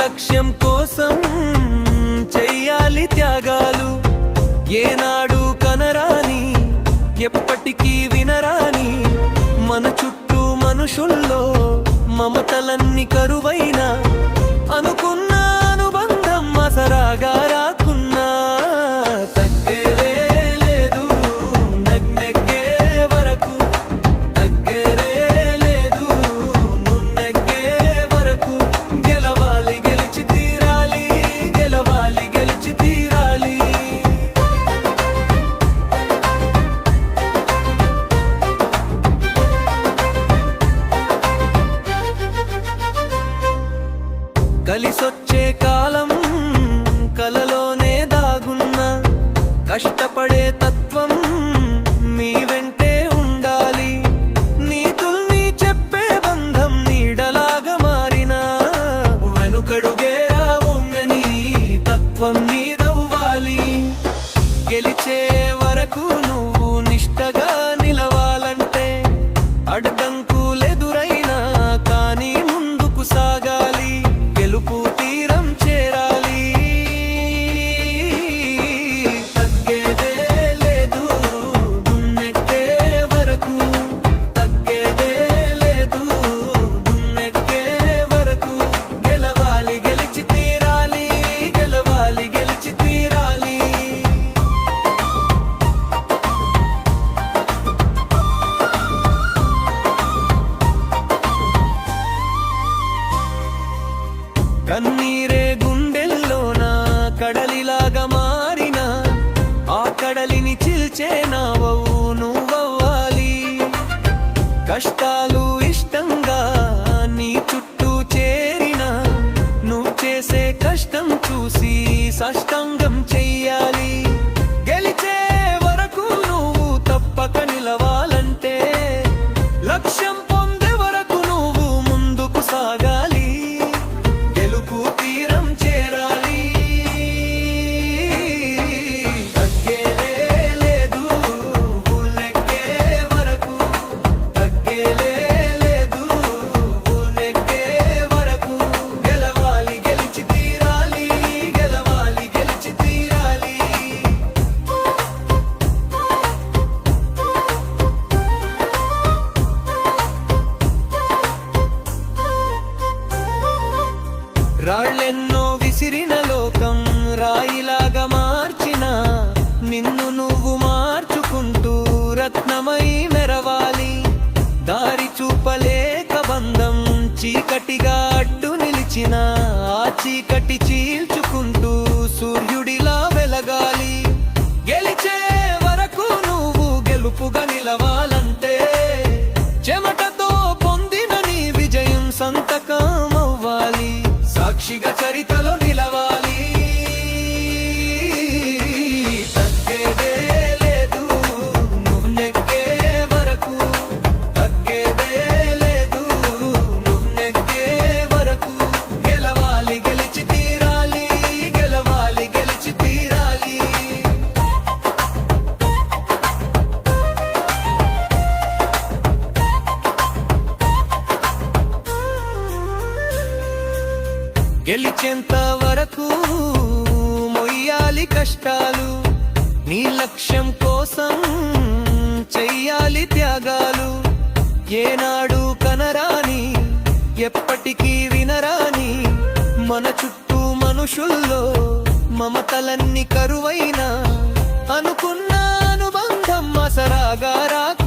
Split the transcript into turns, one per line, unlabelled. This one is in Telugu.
లక్ష్యం కోసం చెయ్యాలి త్యాగాలు, ఏనాడు కనరాని ఎప్పటికీ వినరాని మన చుట్టూ మనుషుల్లో మమతలన్నీ కరువైనా అనుకున్న అనుబంధం అసరాగా రాకున్నా తగ్గేదే లేదు నగ్నెక్కే వరకు, తగ్గేదే లేదు నున్నెక్కే వరకు, గెలవాలి గెలిచి తీరాలి, గెలవాలి గెలిచి తీరాలి. కలిసొచ్చే కాలం కలలోనే దాగున్నా, కష్టపడే తత్వం మీ వెంటే ఉండాలి. నీతుల్ని చెప్పే బంధం నీడలాగా మారినా వెనుకడుగేరా ఉంగని తత్వం నీదవ్వాలి. గెలిచే వరకు నువ్వు నిష్టగా నిలవాలంటే అడ్డంకులెదురైనా కానీ ముందుకు సాగాలి, గెలుపు తీరం చేరాలి. తగ్గేదే లేదు దున్నెక్కే వరకు, తగ్గేదే లేదు దున్నెక్కే వరకు, గెలవాలి గెలిచి తీరాలి, గెలవాలి గెలిచి తీరాలి. కన్నీరే గుండెల్లోన కడలిలాగా మారిన ఆ కడలిని చిల్చే నావవు నువ్వవ్వాలి. కష్టాలు ఇష్టంగా నీ చుట్టూ చేరిన నువ్వు చేసే కష్టం చూసి సాష్టాంగం చెయ్యాలి. గెలిచే వరకు నువ్వు తప్పక నిలవాలంటే లక్ష్యం పొందే వరకు నువ్వు ముందుకు సాగాలి, గెలుపు తీరం చేరాలి. తగ్గేదే లేదు ఊళ్ళెక్కే వరకు, తగ్గేదే లేదు ఊళ్ళెక్కే వరకు, గెలవాలి గెలిచి తీరాలి, గెలవాలి గెలిచి తీరాలి. రాళ్ళెన్నో విసిరిన లోకం రాయిలాగా మార్చిన నిన్ను నువ్వు మార్చుకుంటూ రత్నమై మెరవాలి. దారి చూపలేక బంధం చీకటిగా అడ్డు నిలిచిన ఆ చీకటి చీల్చుకుంటూ సూర్యుడిలా వెలగాలి. గెలిచే వరకు నువ్వు గెలుపుగా నిలవాలంటే చెమటతో పొందిన నీ విజయం సంతకం అవ్వాలి, సాక్షిగా చరితలో నిలవాలి. తగ్గేదే లేదు నువ్వు నెక్కే వరకు, తగ్గేదే లేదు నువ్వు నెక్కే వరకు, గెలవాలి గెలిచి తీరాలి, గెలవాలి గెలిచి తీరాలి. గెలిచేంత వరకు మొయ్యాలి కష్టాలు, నీ లక్ష్యం కోసం చెయ్యాలి త్యాగాలు, ఏనాడు కనరాని ఎప్పటికీ వినరాని మన చుట్టూ మనుషుల్లో మమతలన్నీ కరువైనా అనుకున్న అనుబంధం అసరాగా రాకు.